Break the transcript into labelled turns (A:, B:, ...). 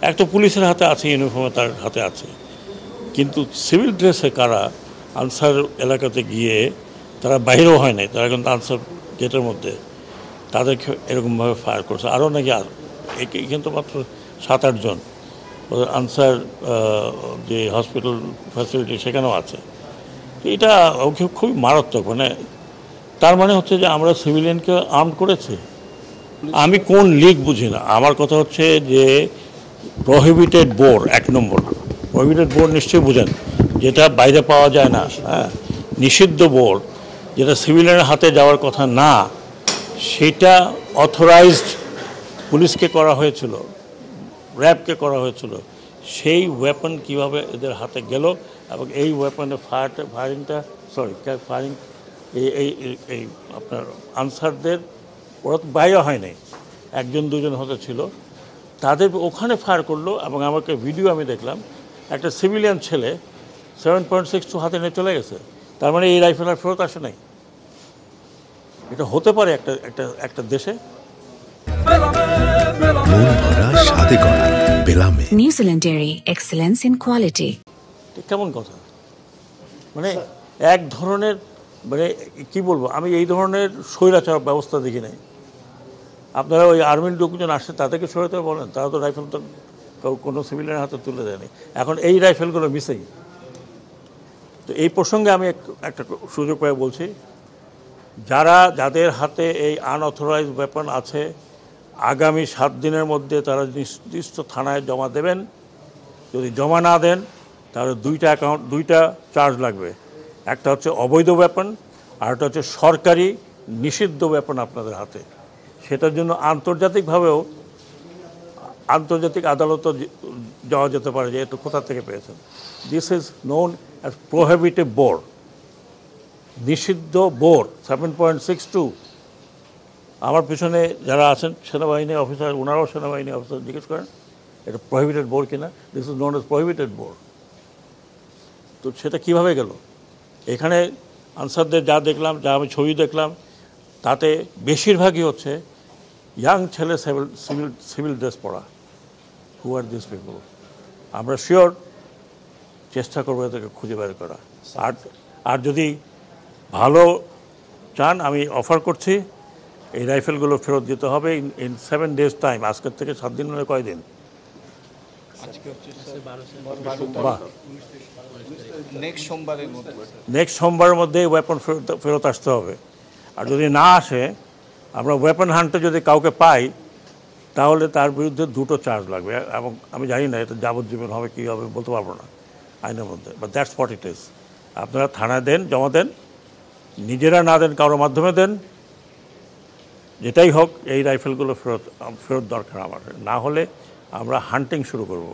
A: এক তো পুলিশের হাতে আছে, ইউনিফর্মে তার হাতে আছে, কিন্তু সিভিল ড্রেসে কারা আনসার এলাকাতে গিয়ে তারা বাইরেও হয় নাই, তারা কিন্তু আনসার গেটের মধ্যে তাদেরকে এরকমভাবে ফায়ার করছে। আরও নাকি কিন্তু মাত্র 7-8 জন আনসার যে হসপিটাল ফ্যাসিলিটি সেখানেও আছে। এটা খুবই মারাত্মক। তার মানে হচ্ছে যে আমরা সিভিলিয়ানকে আর্ম করেছি। আমি কোন লিগ বুঝি না। আমার কথা হচ্ছে যে প্রহিবিটেড বোর, 1 নম্বর প্রহিবিটেড বোর নিশ্চয়ই বুঝেন, যেটা বাইরে পাওয়া যায় না, হ্যাঁ, নিষিদ্ধ বোর, যেটা সিভিলিয়ানের হাতে যাওয়ার কথা না, সেটা অথরাইজড পুলিশকে করা হয়েছিল, র্যাবকে করা হয়েছিল। সেই ওয়েপন কিভাবে এদের হাতে গেল এবং এই ওয়েপনের ফায়ারিং এই আপনার আনসারদের, ওরা তো বাইরে হয় নাই, 1-2 জন হতে ছিল, তাদের ওখানে ফায়ার করলো। এবং আমাকে ভিডিও আমি দেখলাম, একটা সিভিলিয়ান ছেলে 7.62 হাতে নিয়ে চলে গেছে। তার মানে এই রাইফেল আর ফেরত আসে নাই। এটা হতে পারে একটা দেশে?
B: New Zealand dairy, excellence in quality.
A: কেমন কথা? এক ধরনের কি বলবো, আমি এই ধরনের স্বৈরাচার ব্যবস্থা দেখি নাই। আপনারা ওই আর্মির লোকজন আসছে, তাদেরকে সরাতে বলেন, তারা তো রাইফেল তো কোনো সিভিলিয়ানের হাতে তুলে দেয়নি। এখন এই রাইফেলগুলো মিসিং। তো এই প্রসঙ্গে আমি একটা সুযোগ পেয়ে বলছি, যাদের হাতে এই আনঅথরাইজড ওয়েপন আছে, আগামী 7 দিনের মধ্যে তারা নির্দিষ্ট থানায় জমা দেবেন। যদি জমা না দেন তাহলে 2টা চার্জ লাগবে। একটা হচ্ছে অবৈধ ওয়েপন, আর একটা হচ্ছে সরকারি নিষিদ্ধ ওয়েপন আপনাদের হাতে। সেটার জন্য আন্তর্জাতিক আদালতও যাওয়া যেতে পারে যে একটু কোথা থেকে পেয়েছেন। This is known as prohibited bore, নিষিদ্ধ বোর 7.62। আমার পিছনে যারা আছেন সেনাবাহিনী অফিসার, ওনারাও সেনাবাহিনী অফিসার, জিজ্ঞেস করেন এটা প্রোহিবিটেড বোর কিনা। This is known as prohibited bore. তো সেটা কিভাবে গেল? এখানে আনসারদের যা দেখলাম, যা আমি ছবি দেখলাম, তাতে বেশিরভাগই হচ্ছে ইয়াং ছেলে, সিভিল ড্রেস পরা। হু আর দিস পিপল? আমরা শিওর চেষ্টা করবো এদেরকে খুঁজে বের করা। আর যদি ভালো চান, আমি অফার করছি, এই রাইফেলগুলো ফেরত দিতে হবে ইন 7 days টাইম। আজকের থেকে 7 দিন মানে কয়দিন? নেক্সট সোমবারের মধ্যে ওয়েপন ফেরত আসতে হবে। আর যদি না আসে, আমরা ওয়েপন হান্টে যদি কাউকে পাই, তাহলে তার বিরুদ্ধে 2টো চার্জ লাগবে। এবং আমি জানি না এটা যাবজ্জীবন হবে কি হবে বলতে পারবো না আইনের মধ্যে, but that's what it is. আপনারা থানায় দেন, জমা দেন, নিজেরা না দেন কারোর মাধ্যমে দেন, যেটাই হোক এই রাইফেলগুলো ফেরত দরকার আমার। না হলে আমরা হান্টিং শুরু করব।